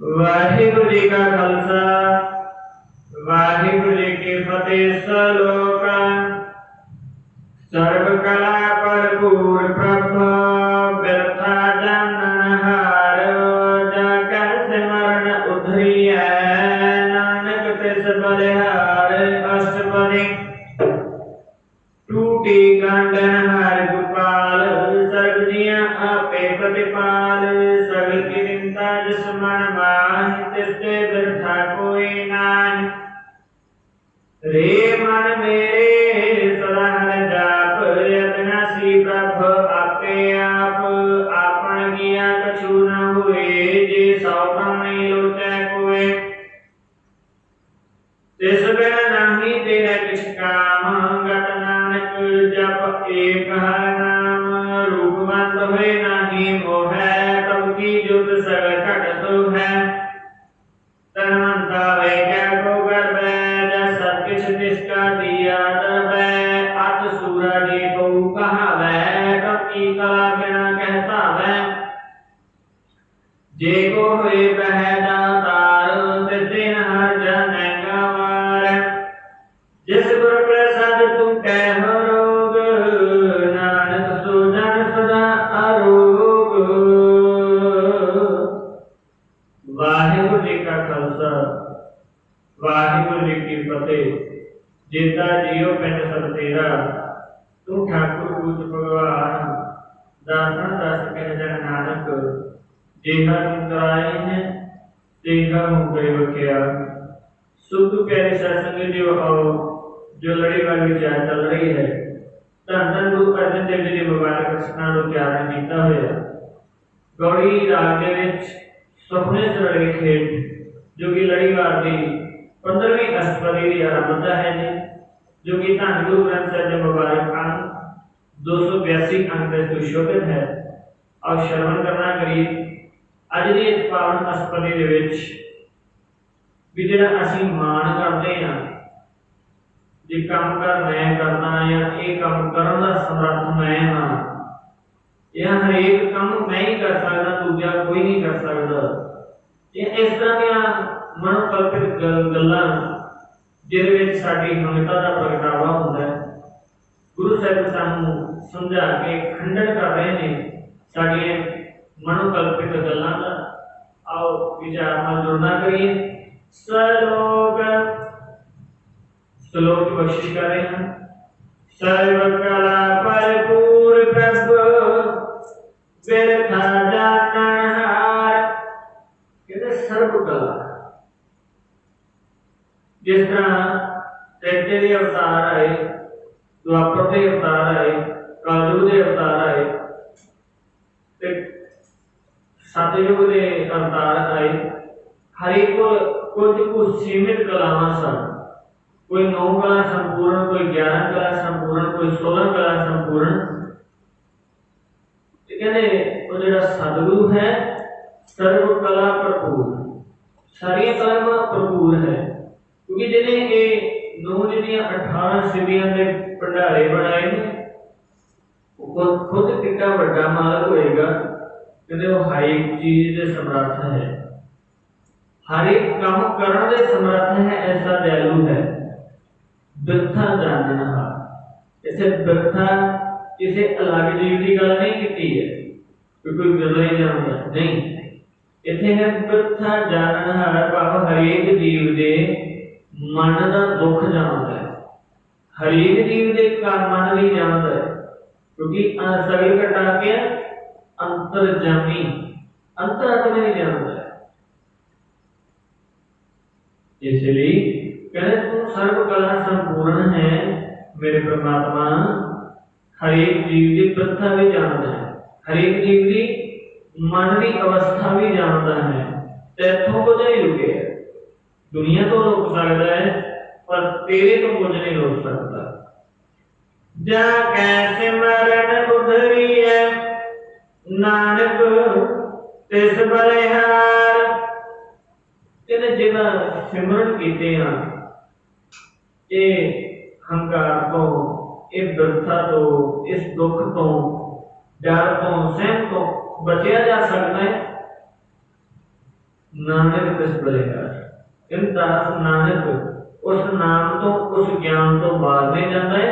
वाहिगुरु जी का खालसा वाहिगुरु जी की फतेह। सलोक सर्व कला भरपूर प्रभु व्यर्था जाननहार। जाकर सिमरन उधरिय नानक तिस बलिहार। अष्टपदी टूटी गांडन हर गोपाल। सर्व जिया आपे प्रतिपाल। सगल की चिंता जिस मन माहि तिसते बिरथा कोई नाहि। रे मन मेरे सदा हर जाप। अविनाशी प्रभु आपे आप। आपन किया कछु न हुए जे सौ प्राणी लोचै कोय। तिस बिन नाही तेरे किछ काम। गत नानक जप एक हर नाम। रूपवंत हुए नाही मोहै। तब की जुग सगल घट सोहै। तनवंता वे क्या को गर्वै। सब किछ तिसका दिया दबै। अत सूरज को कहावै। तब की कला बिना कहतावै। जे को हुए बह दातार। तिसे न हर जानै गंवार। जिस गुर प्रसाद तुम कह रोग। नानक सो जन सदा आरोग। वाहिगुरु जी का खालसा वाहिगुरु जी की फतेह। जेता जियो पिंड सब तेरा। तू ठाकुर पूज भगवान। दासन दास कह जन नानक। जेहा तुम कराए हैं तेहा हूँ गए बख्या। सुख प्यारे सत्संग जो आओ जो लड़ी वाली विचार चल रही है। धन धन गुरु अर्जन देव जी ने मुबारक रचना को उच्चारण किया होया। गौड़ी राग के सुपने से लड़ी खेत जो कि लड़ीवार की 15वीं अष्टपदी की आरंभता है जी। जो कि धन गुरु ग्रंथ साहिब जी मुबारक अंक 282 अंक में सुशोभित है। और श्रवण करना करिए अज की इस पावन अष्टपदी के विच भी जिहड़ा असीं मान करते हैं जे काम कर मैं करना या ये काम करन दा समर्थ मैं हाँ। यह हर एक काम मैं ही कर सकता दूजा कोई नहीं कर सकता। ये इस तरह दी मनोकल्पित गल्लां जिहदे विच साडी हमेशा का प्रगटावा हुंदा है। गुरु साहिब सानूं समझा के खंडन कर रहे हैं साडियां मनोकल्पित गल्लां दा। आओ विचार नाल जुड़ना करिए। श्लोक श्लोक की बख्शिश कर रहे हैं। सर्व कला भरपूर प्रभु व्यर्था जाननहार। कहते सर्व कला जिस तरह त्रेते के अवतार आए द्वापर के अवतार आए कलयुग के अवतार आए सतयुग के अवतार आए। हर एक कुछ सीमित कलावां सन। कोई 9 कला संपूर्ण कोई 11 कला संपूर्ण कोई 16 कला संपूर्ण। कहते वो जो सतगुरु है सर्व कला भरपूर सारिया कलावां भरपूर है। क्योंकि जिन्हें ये 9 जिहड़ियां 18 सिद्धियां के भंडारे बनाए ने खुद कितना बड़ा मालक होएगा। कहते वो हर एक चीज के समर्थ है। हर एक काम करने के समर्थ है। ऐसा दयालु है। बिरथा जाननहार इसे बिरथा किसी अलग जीव की गल नहीं की है कोई बिरला ही जानता नहीं। इतने है बिरथा जाननहार भाव हरेक जीव के मन का दुख जानता है। हरेक जीव के मन भी जानता है। क्योंकि सगल घटा के अंतरजामी अंतरात्मा नहीं जानता है। इसलिए कहते तू सर्व कला संपूर्ण है मेरे परमात्मा। हर एक जीव की प्रथा भी जानता है। हर एक जीव की मन की अवस्था भी जानता है। तैथों को नहीं रुके दुनिया तो रोक सकता है पर तेरे तो कुछ नहीं रोक सकता। जा कैसे मरण उधरी है नानक तिस बलिहार। कहते जिन्ना सिमरन कीते हैं ये हंकार तो इस बिरथा तो इस दुख तो डर तो सहम तो बचिया जा सकता है। नानक तिस बलिहार। इन दास नानक उस नाम तो उस ज्ञान तो बारने जाता है,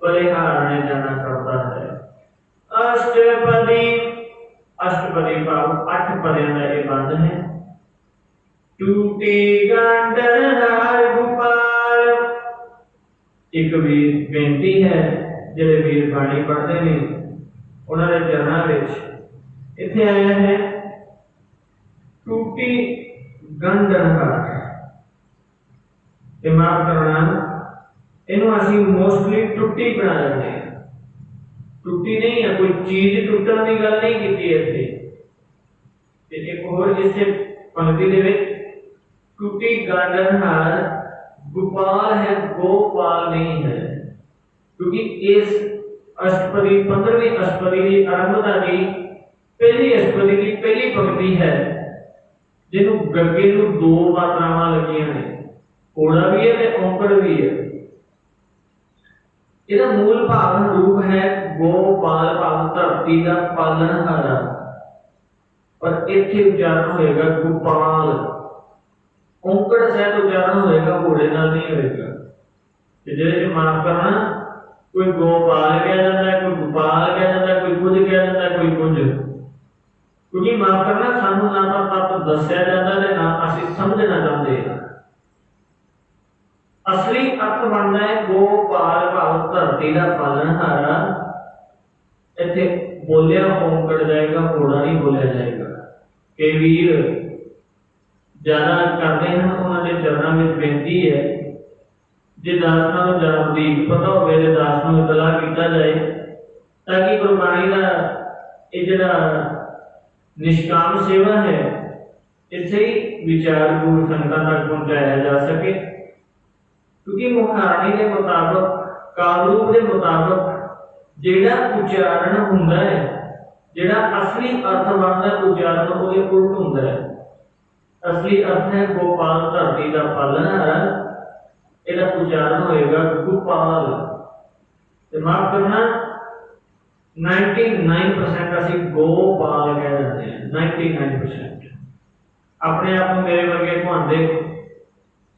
बलिहारने जाना करता है। अष्टपदी, अष्टपदी भाव 8 पदियां का यह बंद है। टूटी गांडन हार गोपाल। एक वीर बेनती है, जिहड़े वीर बाणी पढ़ते हैं उन्होंने चरणों में इत्थे आया है टूटी गांडन हार। माफ करना, इनू असी मोस्टली टुट्टी बना लेते हैं। टुट्टी नहीं है, कोई चीज टुटन की गल नहीं की इत्थे। एक होर इसे पंक्ति दे विच टूटी गांडन हार गोपाल है, गोपाल नहीं है। क्योंकि इस अष्टपदी 15वीं अष्टपदी की आरंभता की पहली अष्टपदी की पहली पंक्ति है, जिन्हों गगे नूं 2 मात्रावां लगियां ने, ओड़ा भी है ते औंकड़ भी है। इसका मूल भाव रूप है गोपाल, भाव धरती का पालनहारा, और इत्थे उच्चारण होएगा गोपाल। औंकड़ सहित उच्चारण होएगा, घोड़े नाल नहीं होएगा। जिहदे माफ करना, कोई गोपाल कहा जाता है, कोई गोपाल कहा जाता है, कोई कुछ कहा जाता है, कोई कुछ। क्योंकि माफ करना सानू ना तो तत्व दस्या जाता है, ना असीं समझना चाहते हैं। असली अर्थ बनता है गोपाल, भाव धरती का पालनहारा। इत्थे बोलिया औंकड़ जाएगा, घोड़ा नहीं बोलिया जाएगा। कई वीर ज्यादा करते हैं, उन्होंने चरणों में बेनती है, जे दास नालों ज्यादा वधीक पता होवे ते दास नूं इतलाह कीता जाए, ताकि गुरबाणी का ये जिहड़ा निष्काम सेवा है इसे ही विचार गुरु संगतां तक पहुंचाया जा सके। क्योंकि मुखारणी के मुताबिक, काल रूप के मुताबिक जिहड़ा उच्चारण हुंदा है, जिहड़ा असली अर्थ बनदा है, उच्चारण ਉਹਦੇ उल्ट हुंदा है। असली अर्थ है गोपाल, धरती का पालनहारा। ਇਹਦਾ उच्चारण होएगा गोपाल। ते माफ करना, 99% ਅਸੀਂ गोपाल कह जाते हैं। 99% अपने आप को मेरे वर्गे भांदे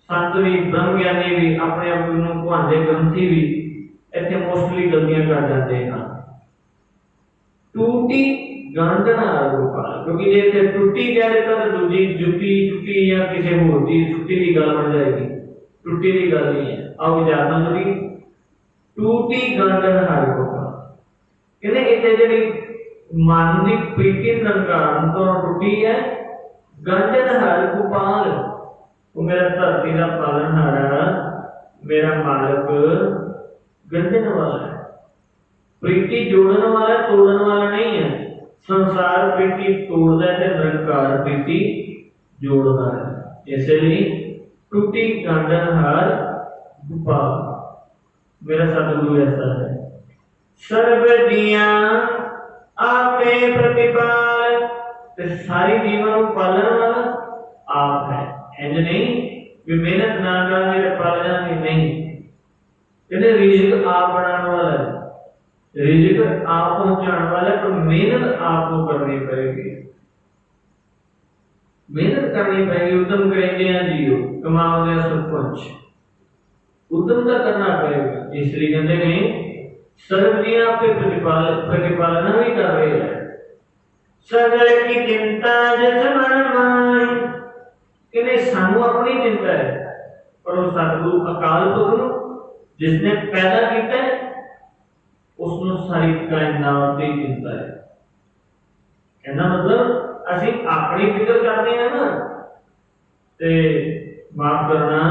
संत भी, ब्रह्म ज्ञानी भी, अपने आप को भांदे ग्रंथी भी इत्थे मोस्टली गलतियां कर जाते हैं। टूटी गांडन हार गोपाल, क्योंकि जे इत्थे टुट्टी कह देता तो दूजी जुटी टुट्टी या किसी होर दी छुट्टी की गल बन जाएगी। टुट्टी की गल नहीं है। आओ विचारना थोड़ी, टूटी गांडन हार गोपाल कहते इत्थे जिहड़ी मन की प्रीति निरंकार तो टुट्टी है। गांडन हार गोपाल, वो मेरा धरती का पालनहारा, मेरा मालिक गंढन वाला है। प्रीति जोड़न वाला, तोड़न वाला नहीं है। संसार प्रीति तोड़ता है, निरंकार प्रीति जोड़ता है। इसलिए टूटी गांडन हार गोपाल, मेरा सतगुरु ऐसा है। सर्व दियां आपे प्रतिपाल, ते सारी जीवन को पालन वाला आप है। इंज नहीं भी मेहनत ना करेंगे तो पाल जाएंगे, नहीं। कहते रिजिक आप बनाने वाला है, रिजिक आप पहुंचाने वाला है, पर मेहनत आपको करनी पड़ेगी। मेहनत करनी पड़ेगी, उद्यम करेंगे या जियो कमाओगे सब कुछ, उद्यम तो करना पड़ेगा। इसलिए कहते हैं सर्वदिया पे प्रतिपालना भी कर रहे हैं। सगल की चिंता जिस मन माई, कहते सानू अपनी चिंता है, पर उस सतगुरु अकाल पुरख जिसने पैदा किया है उसनु सारी कायनात की चिंता है। कहना मतलब असी अपनी फिक्र करते हैं ना, ते माफ करना,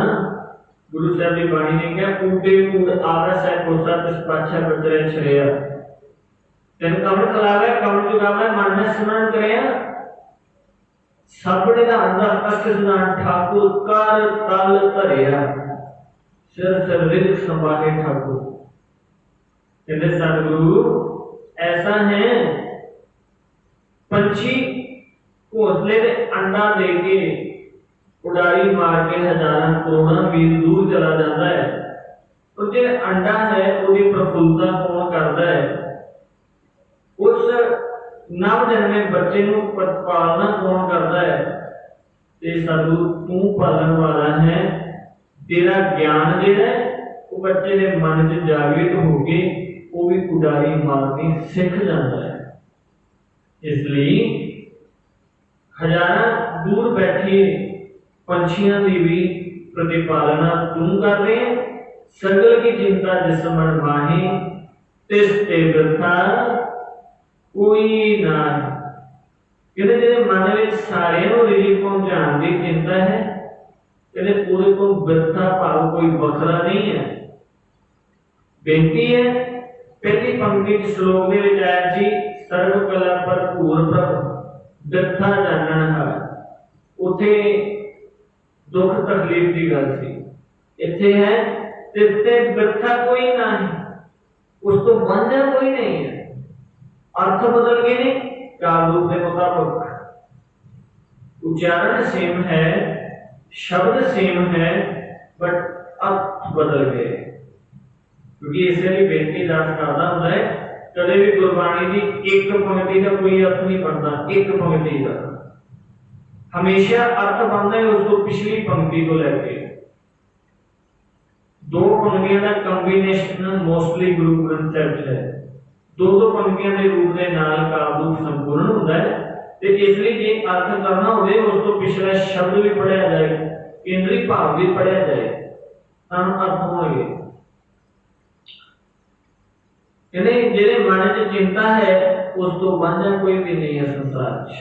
गुरु साहब की बाणी ने कहा कूटे कूड़ आवे सै कोसा तिस पाछे बचरे छरिया। तेन कमर खलावे कमर चुगावे मन में स्मरण करया, सब निधान दा अष्ट सिद्धांत ठाकुर कर तल धरिया, सिर सिर रिद संभाले ठाकुर। कहते सतगुरु ऐसा है, पंछी घोंसले दे अंडा दे के उड़ारी मार के हजारों करोड़ों मील दूर चला जाता है, तो जो अंडा है उसकी प्रफुल्लता कौन करता है? उस नव जन्मे बच्चे को पालना कौन करता है? ते साधु तू पालन वाला है। तेरा ज्ञान जिहड़ा वो बच्चे के मन च जागृत हो के वो भी उडारी मारनी सीख जाता है। इसलिए हजारों दूर बैठे पंछियों की भी प्रतिपालना तू कर रहे हैं। सगल की चिंता जिस मन माही तिस ते वृथा कोई ना। कहते जिहदे मन में सारे रिलीफ पहुंचाने की चिंता है, कहते पूरे को वृथा भाव कोई बखरा नहीं है। बेनती है पहली पंक्ति श्लोक में आया जी सर्व कला भरपूर प्रभ वृथा जानन हार। उथे दुख तकलीफ की गल सी, इत्थे है तिस ते वृथा कोई ना है, उस तो वांझा कोई नहीं है। अर्थ बदल गए ने काल रूप के मुताबिक, उच्चारण सेम है, शब्द सेम है, बट अर्थ बदल गए। क्योंकि इसलिए बेनती दास करता होता है कदे भी गुरबाणी की एक पंक्ति का कोई अर्थ नहीं बनता। एक पंक्ति का हमेशा अर्थ बनता है उसको पिछली पंक्ति को लेके। दो पंक्तियों का कंबीनेशन मोस्टली गुरु ग्रंथ साहिब है। दो पंक्तियों के रूप के नाल काल रूप संपूर्ण होता है। तो इसलिए जे अर्थ करना हो उस तो पिछला शब्द भी पढ़िया जाए, केंद्रीय भाव भी पढ़िया जाए, अर्थ होंगे। जिहदे मन च चिंता है उस तो वांझा कोई भी नहीं है संसार च।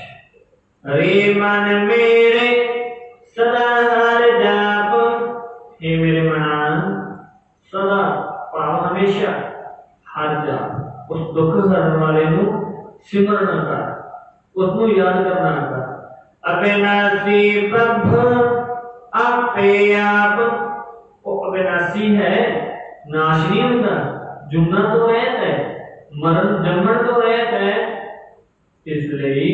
रे मन मेरे सदा हर जाप, हे मेरे मना सदा भाव हमेशा हर जाप उस दुख हरण वाले नू सिमरन कर, उसनू याद करना कर। अविनाशी प्रभ आपे आप, वो अविनाशी है, नाश नहीं होता, जुमना तो रहता है, मरण जमन तो रहता है। इसलिए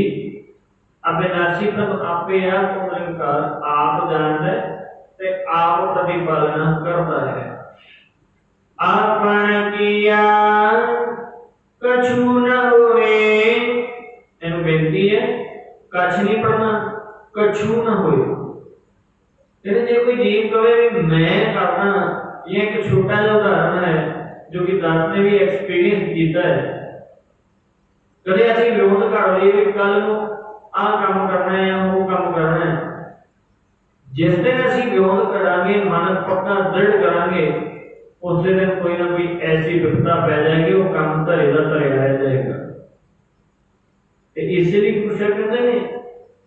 अविनाशी प्रभ आपे आप निरंकार आप जानता है ते आप प्रतिपालना करता है। आपन किया कछु न होए, इन्हें बेनती है कछ नहीं पढ़ना, कछु न होए। जो कोई जीव कहे मैं करना, ये एक छोटा सा उदाहरण है जो कि दास ने भी एक्सपीरियंस किया है। कदे असं विरोध कर लिए भी कल को आ काम करना है वो काम करना है, जिस दिन असं विरोध करांगे मन पक्का दृढ़ करांगे उस दिन कोई ना कोई ऐसी विपदा पै जाएगी वो काम धरे का धरे रह जाएगा। इसलिए कृष्ण कहते हैं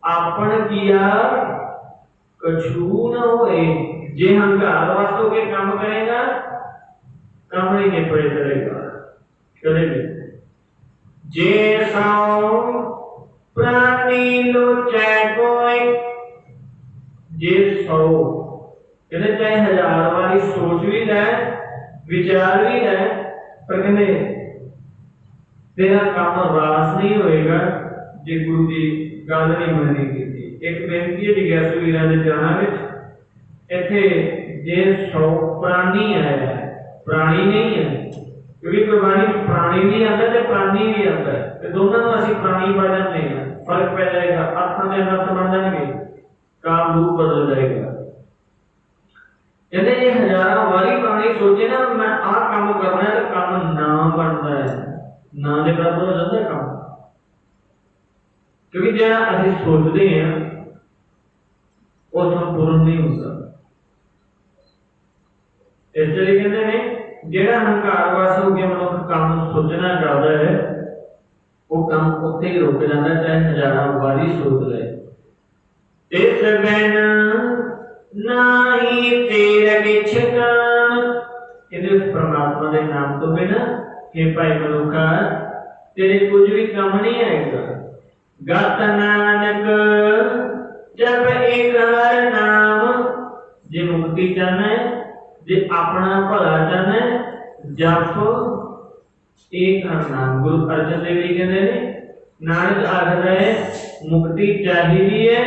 आपन किया कछु न होए। जे हंकार वास्तव के काम करेगा काम नहीं निपटे करेगा कभी भी। जे साओ प्राणी लोचै कोई, जे सौ कहते चाहे हजार बारी सोच भी ले विचार भी ले पर कहते तेरा काम रास नहीं होएगा जे गुरु की गल नहीं मननी की। एक बेनती है जिज्ञासु वीरां दे चरणां विच, इत्थे जे 100 प्राणी है, प्राणी नहीं है, क्योंकि गुरबाणी प्राणी भी आता है प्राणी भी आता है, तो दोनों को असं प्राणी पढ़ जाते हैं, फर्क पै जाएगा, अर्थां दे अर्थ बन जाएंगे, काम रूप बदल जाएगा। कहते ये हजारों वारी प्राणी सोचे ना मैं आ काम करना है तो काम ना बनता है, ना दे बराबर हो जाता है काम। क्योंकि जो असं सोचते हैं वो संपूर्ण नहीं होता। इसलिए कहते हैं जेड़ा हंकार वास हो गया मनुष्य काम सोचना करता है वो काम उत्थे ही रुक जाता है, चाहे हजारों बारी सोच ले। इस बिन नाही तेरा किछ काम, इस परमात्मा के नाम तो बिना हे भाई मनुखा तेरे कुछ भी काम नहीं आएगा। गत नानक जब एक हर नाम, जे मुक्ति चाहना है, जे अपना भला चाहना है, जप एक हर नाम। गुरु अर्जन देव जी कहते हैं नानक आखदा है मुक्ति चाहिए है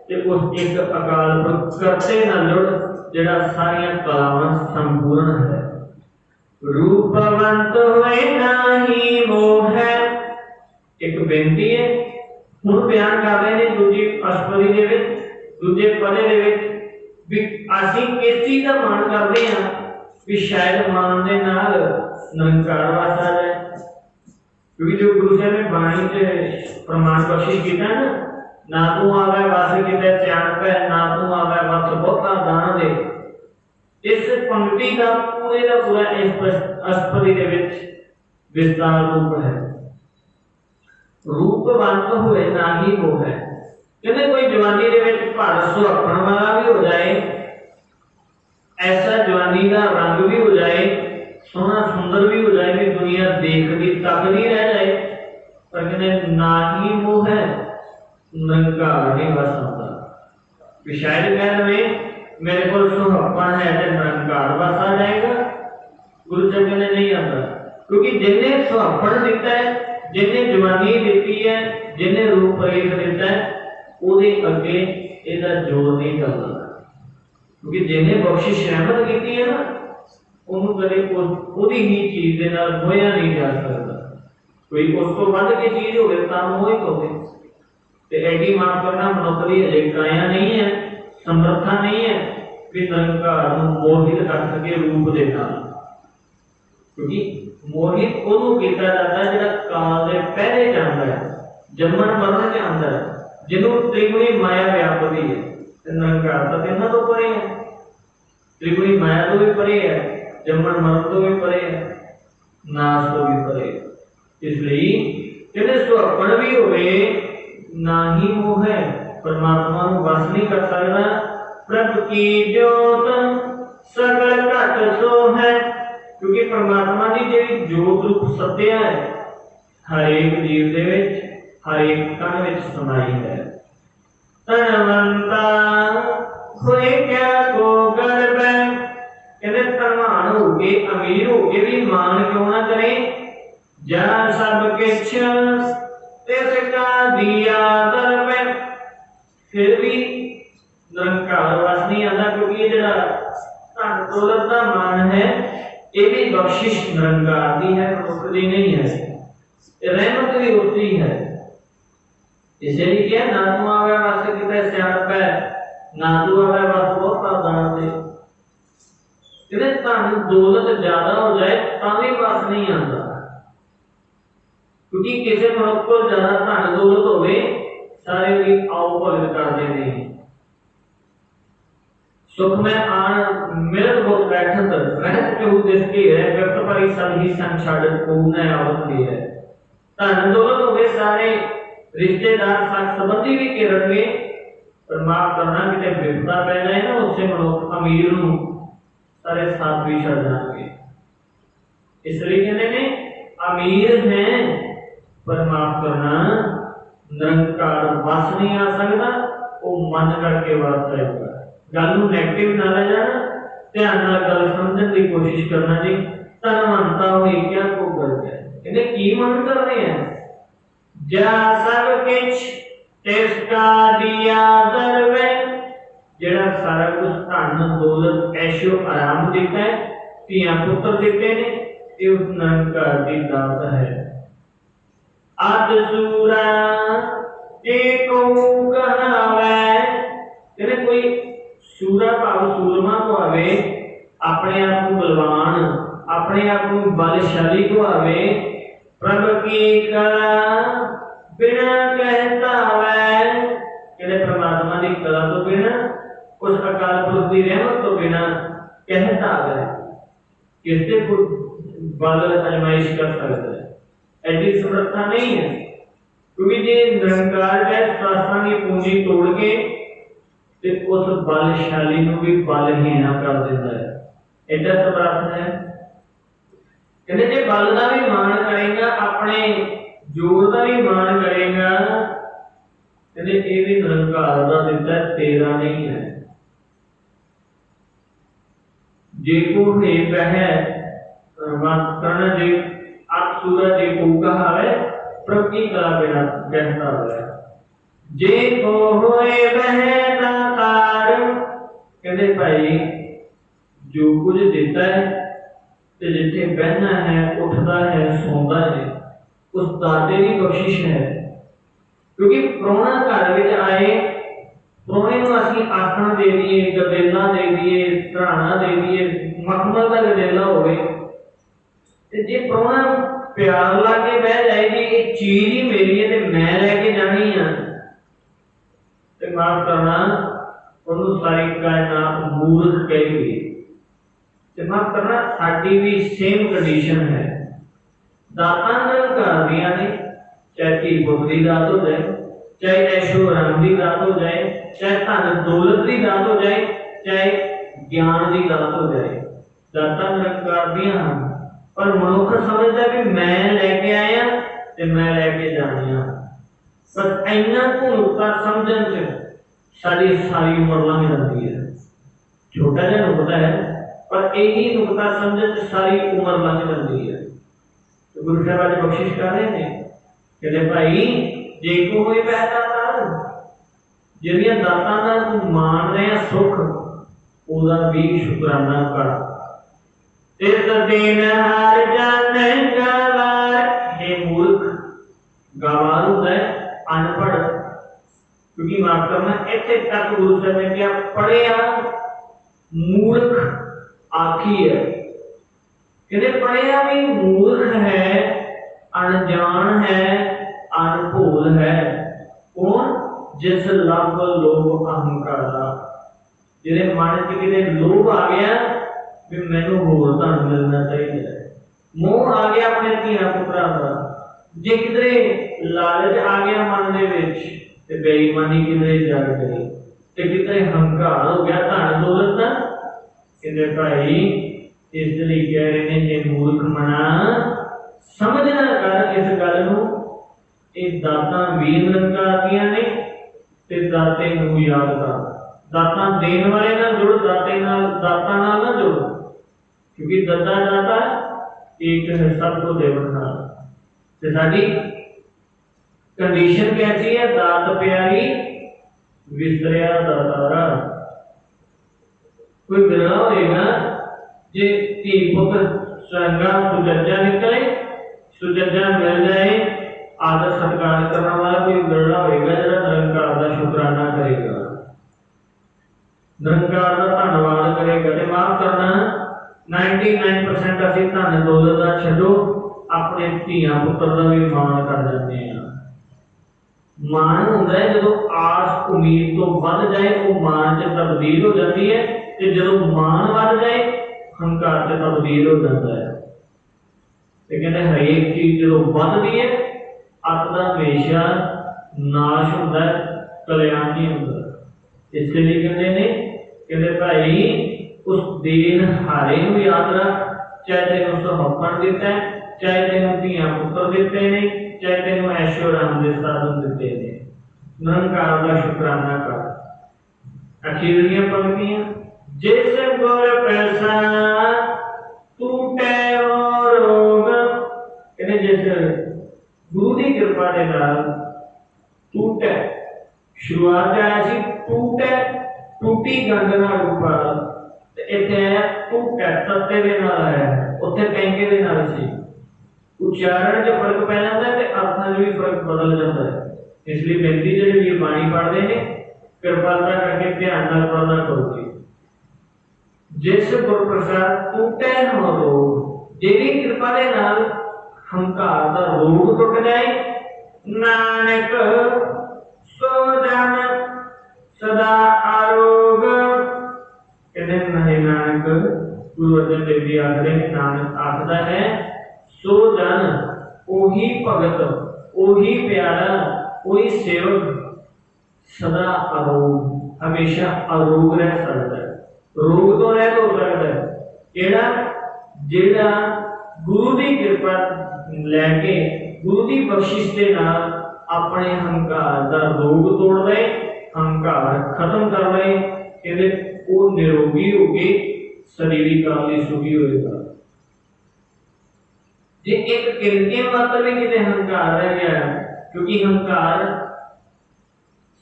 ते उस एक अकाल पुरख करते न लुड़ जेड़ा सारियां कलावां संपूर्ण है। रूपवंत होए नाही मोह है। एक बेनती है हुण बयान कर रहे हैं दूजी अष्टपदी दे विच दूजे पदे दे विच भी असीं किस चीज का मान करते हैं भी शायद मान दे नाल निरंकार वास आ जाए। क्योंकि जो गुरु साहब ने बाणी च प्रमाण बख्शिश किया ना तू आवे वस किते सियाणप है, ना तू आवे वस बहुता दान दे, इस पंक्ति का पूरा इस अष्टपदी दे विच विस्तार रूप है। रूपवंत हुए ना ही वो है, कहते कोई जवानी दे विच भड़ सुहापण वाला भी हो जाए, ऐसा जवानी का रंग भी हो जाए, सोहना सुंदर भी हो जाए कि दुनिया देखती तकती रह जाए, पर कहते ना ही वो है निरंकार नहीं बस आता। शायद कह रहे मेरे को सुहापन है तो निरंकार बस आ जाएगा, गुरु साहब कहते नहीं आता। क्योंकि जिन्हें सुहापन दिता है, जिन्हें जवानी दी है, जिन्हें रूप रेख दिता है, ਉਹਦੇ ਅੱਗੇ ਇਹਦਾ जोर नहीं करना। क्योंकि जिन्हें बख्शिश रहमत की है ना, ਉਹਨੂੰ ਕਦੇ ਉਹਦੀ ही चीज ਦੇ ਨਾਲ ਮੋਹਿਆ नहीं जा सकता। कोई उस तो ਵੱਧ के चीज होवे ਤਾਂ ਮੋਹਿਤ होवे, ਤੇ ਐਡੀ ਮਾਫ करना ਮਨੁੱਖ ਦੀ ਅਜੇ ਕਾਇਆ नहीं है, ਸਮਰੱਥਾ नहीं है कि ਨਿਰੰਕਾਰ ਨੂੰ ਮੋਹਿਤ ਕਰ ਸਕੇ रूप ਦੇ ਨਾਲ। क्योंकि मोहित ਉਹਨੂੰ ਕੀਤਾ ਜਾਂਦਾ ਜਿਹੜਾ ਕਾਲ ਦੇ ਪਹਿਲੇ ਜਾਂਦਾ ਹੈ, ਜੰਮਣ ਮਰਨ ਦੇ ਅੰਦਰ जिन्हों त्रिगुणी माया व्यापी है। निरंकार तो तिन्हों तो परे है, त्रिगुणी माया तो भी परे है, जमन मरण तो भी परे है, नाश तो भी परे है। इसलिए कहते सुहापन भी होवे ना ही वो है, परमात्मा को वस नहीं कर सकता। प्रभ की ज्योत सगल घट सो है, क्योंकि परमात्मा की जी ज्योत रूप सत्या है हर एक जीव दे विच हर एक कण विच समाई है। धनवंता होए क्या को गर्व, कहते धनवान हो के अमीर हो के भी मान क्यों ना करे, जा सब किछ तिसका दिया दर्व, फिर भी निरंकार वस नहीं आता। क्योंकि ये जड़ा धन दौलत का मान है, ये भी बख्शिश निरंकार दी है, मनुख दी नहीं है, रहमत भी उसकी है। इसलिए क्या ना तू आवे वस किते सियाणप है, ना तू आवे वस बहुता दान दे। कहते धन दौलत ज्यादा हो जाए तां भी वस नहीं आता। क्योंकि किसी मनुख को ज्यादा धन दौलत होवे सारे भी आओ भगत करते नहीं, सुख में आन मिलत बहुत बैठत रहत केहू दिस के है, व्यक्त भरी सब ही संग छाड़ पूर्ण आवत की है। धन दौलत होवे सारे रिश्तेदार साथ संबंधी भी घेरनगे, पर माफ करना किते विपदा पै जाए ना, उससे मनुख अमीर नूं सारे साथ भी छड़ जाएंगे। इसलिए कहते ने अमीर हैं पर माफ करना निरंकार वस नहीं आ सकता, वो मन करके वस आएगा। गल नूं नेगेटिव ना ले जाना, ध्यान नाल गल समझण दी कोशिश करना जी। धनवंता होई क्या को गलत है, कहते की मन कर रहे हैं, जा सब किछ तिसका दिया दर्व, जेड़ा सारा कुछ धन दौलत ऐशो आराम दिता है, धीआं पुत्र दिते ने, ये उस निरंकार दी दात है। अद सूरा जे को कहावे, कहते कोई सूरा भाव सूरमा को आवे, अपने आप को बलवान, अपने आप को बलशाली को आवे, प्रभ की कला बिना कहता है, कहते परमात्मा की कला तो बिना, उस अकाल पुरुष की रहमत तो बिना कहता है, किससे बल आजमाइश कर सकता है, ऐसी समर्था नहीं है। क्योंकि जे निरंकार है शास्त्रों की पूंजी तोड़ के ते उस बलशाली को भी बलहीन कर देता है, ऐसा समर्थ है। कहते जे बल का भी मान करेगा, अपने जोर का भी मान करेगा, कहते ये भी निरंकार का दिता है, तेरा नहीं है। जे को हे वह करना जे आप सूरज जे को कहा है, प्रभु की कला बिना कहता है, जे को होए वह दातार, कहते भाई जो कुछ देता है ते जिथे बहना है, उठता है, सोता है, उस दाते की बख्शिश है। क्योंकि प्राणा घर विच आए ਪ੍ਰਾਹੁਣੇ ਨੂੰ ਅਸੀਂ ਆਸਣ ਦੇ ਦਈਏ, ਗਦੇਲਾ ਦੇ ਦਈਏ, ਧਰਾਣਾ ਦੇ ਦਈਏ, ਮਖਮਲ ਦਾ ਗਦੇਲਾ ਹੋਵੇ, ਤੇ ਜੇ ਪ੍ਰਾਹੁਣਾ ਪਿਆਰ ਲਾ ਕੇ ਬਹਿ ਜਾਏ ਜੀ ਇਹ ਚੀਜ਼ ਹੀ ਮੇਰੀ ਹੈ ਤੇ ਮੈਂ ਲੈ ਕੇ ਜਾਣੀ ਆ, ਤੇ ਮਾਫ ਕਰਨਾ ਉਹਨੂੰ ਸਾਰੀ ਕਾਇਨਾਤ ਮੂਰਖ ਕਹੇਗੀ। ਤੇ ਮਾਫ ਕਰਨਾ ਸਾਡੀ ਵੀ ਸੇਮ ਕੰਡੀਸ਼ਨ ਹੈ। ਦਾਤਾਂ ਨਿਰੰਕਾਰ ਦੀਆਂ ਨੇ, ਚਾਹੇ ਧੀ ਪੁੱਤ ਦੀ ਦਾਤ ਹੋ ਜਾਏ, ਚਾਹੇ ऐशो आराम की दात हो जाए, चाहे धन दौलत की दात हो जाए, चाहे ज्ञान की दात हो जाए, दातां निरंकार दियां हन। पर मनुख समझदा भी मैं लेके आया ते मैं लेके जानी आ। बस इन्ना भूलता समझण च सारी सारी उम्र लंघ जाती है। छोटा जिहा नुकता है पर यही नुकता समझण च सारी उम्र लंघ जाती है। तो गुरु साहब आज बख्शिश कर रहे हैं, कहते भाई जे कोई पैदा ਜਿਹੜੀਆਂ ਦਾਤਾਂ ਦਾ ਤੂੰ ਮਾਣ ਰਿਹਾ ਸੁੱਖ ਉਹਦਾ ਵੀ ਸ਼ੁਕਰਾਨਾ ਕਰ। ਤਿਸ ਦਿਨ ਹਰ ਜਨ ਗਵਾਰ, हे मूर्ख, गवार ਹੁੰਦਾ ਹੈ ਅਨਪੜ੍ਹ, ਕਿਉਂਕਿ ਮਾਫ ਕਰਨਾ ਇੱਥੇ ਤੱਕ ਗੁਰੂ ਸਾਹਿਬ ਨੇ ਕਿਹਾ ਪੜਿਆ ਮੂਰਖ ਆਖੀ ਹੈ। ਕਹਿੰਦੇ ਪੜਿਆ ਵੀ ਮੂਰਖ ਹੈ, ਅਣਜਾਣ ਹੈ, अनभूल है। कौन? जिस लभ लोभ अहंकार, जिहदे मन च किते लोभ आ गया भी मैनू होर धन मिलना चाहिए, मोह आ गया अपने धीआं पुत्रां दा, जे किधरे लालच आ गया मन दे विच ते बेईमानी किधरे जग गई, ते किधरे हंकार हो गया धन दौलत दा। कहंदे भाई इस लई कह रहे ने जे मूर्ख मना समझना कर इस गल नूं, ਇਹ ਦਾਤਾਂ ਵੀ ਨਿਰੰਕਾਰ ਦੀਆਂ ਨੇ ਤੇ ਦਾਤੇ ਨੂੰ ਯਾਦ ਕਰ। ਦਾਤਾਂ ਦੇਣ ਵਾਲੇ ਨਾਲ ਜੁੜ, ਦਾਤੇ ਨਾਲ ਦਾਤਾਂ ਨਾਲ ਨਾ ਜੁੜ, ਕਿਉਂਕਿ ਦਤਾ ਦਾਤਾ ਇੱਕ ਹੈ ਸਭ ਕੋ ਦੇਵਨਾ। ਤੇ ਸਾਡੀ ਕੰਡੀਸ਼ਨ ਕੈਸੀ ਹੈ? ਦਾਤ ਪਿਆਰੀ ਵਿਸਰਿਆ ਦਾਤਾਰਾ। ਕੋਈ ਬਿਰਲਾ ਹੋਏਗਾ ਜੇ ਧੀ ਪੁੱਤ ਚੰਗਾ ਸੁਜੱਜਾ ਨਿਕਲੇ, ਸੁਜੱਜਾ मिल जाए, आदर सत्कार करने वाला कोई बिरला होगा जो निरंकार का शुकराना करेगा, निरंकार का धन्यवाद करेगा। ते माफ करना 99% असि धन दौलत का छड्डो अपने धीआं पुत्र का भी मान कर जाते हैं। मान होंदा है जो आस उम्मीद तो बढ़ जाए वो मान च तब्दील हो जाती है, ते जो मान बढ़ जाए हंकार च तब्दील हो जाता है। ते कहते हरेक चीज जो बढ़ती है अत का हमेशा नाश होता है, कल्याण नहीं होता। इसलिए कहते ने कहते भाई उस देन हारे नूं याद रख, चाहे तेन सुहापन दिता है, चाहे तेन धीआं पुत्र दिते ने, चाहे तेन ऐशो आराम के साधन दिते ने, निरंकार का शुकराना कर। अखीरलियां पंक्तियां, जिस गुर पैसा टूटे रोग, कहते जिस गुरु की कृपा के नाल टूटे, शुरुआत आया सी टूटे, टूटी गंद नाल ऊपर, ते इत्थे आया टूटे तत्ते दे नाल आया, उत्थे पैंके दे नाल सी। उच्चारण च फर्क पै जाता है ते अर्थां च भी फर्क बदल जाता है। इसलिए बेनती जिहड़ी भी बाणी पढ़दे ने कृपालता करके ध्यान नाल पढ़ना करोगे। जिस गुर प्रसाद टूटे न रोग, जिहदी कृपा दे नाल हंकार का रोग टुट जाए, नानक सो जन सदा आरोग। कहते नहीं नानक गुरु अर्जन देव जी आखते हैं, नानक आखदा है सो जन ओही भगत, ओही प्यारा, ओही सेवक सदा आरोग, हमेशा आरोग रह सकता है। रोग तो रह हो सकता है केड़ा? जेड़ा गुरु की कृपा लैके गुरु की बख्शिश के नाल अपने हंकार का रोग तोड़ दे, हंकार खत्म कर दे, कहते वो निरोगी होके शरीरिक काल में सुखी होएगा। जे एक किरके मात्र में किते हंकार रह गया, क्योंकि हंकार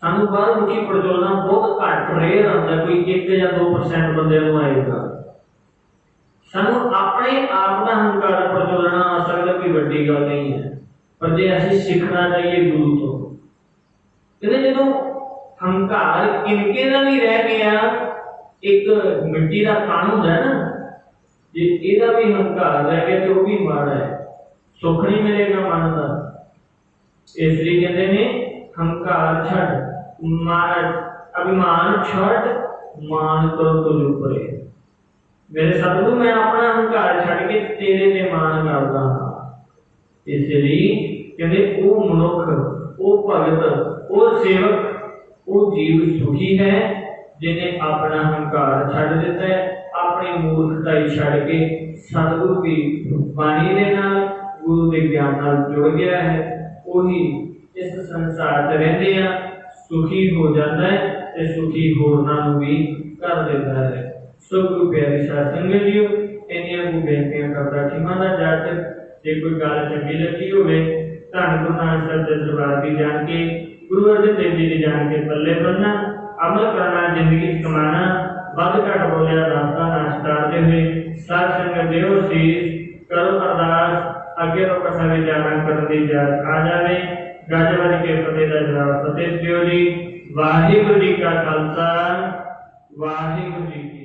सानू बाहर मुखी प्रचोलना बहुत घट रेयर आता है, कोई 1 या 2% बंदे नूं आएगा। सानू अपने आप का हंकार प्रचोलना आ सकता, कोई वड्डी गल नहीं है, पर जे असीं सीखना चाहिए गुरु तो। कहते जो हंकार किनके दा भी रह गया। एक मिट्टी का कण होंदा है ना, जे इहदा भी हंकार रह गया तो वो भी माड़ा है, सुख नहीं मिलेगा मन का। इसलिए कहते ने हंकार छड़ मान, अभिमान छड़ मान करो तुझ उपरे। मेरे सतगुरु मैं अपना हंकार छड़ के तेरे ते मान करदा हां। इसलिए कहते वो मनुख, वो भगत, वो सेवक, वो जीव सुखी है जिन्हें अपना हंकार छड़ दिता है, अपनी मूर्खताई छड़ के सतगुरु की बाणी दे नाल, गुरु के ज्ञान नाल जुड़ गया है। वही इस संसार च रहिंदे आ सुखी हो जाता है ते सुखी होरनां नूं भी कर देता है। सो गुरु प्यारी साध संगत जीओ, इन्नियां को बेनतियां करदा खिमा दा जट। जे कोई गल चंगी लगी होवे धन गुरु नानक साहिब दे दरबार दी जान के, गुरु अर्जन देव जी दी जान के पल्ले बनना, अमल करना, जिंदगी कमाना, वध घट बोलिया रास्ता नाश करते हुए साध संगत देव शीश करो अरदास, अगे तो कथा विचारण करन दी इजाजत आ जावे। गज वज के फतेह दा जवाब फतेह दिओ जी। वाहिगुरू जी का खालसा, वाहिगुरू जी की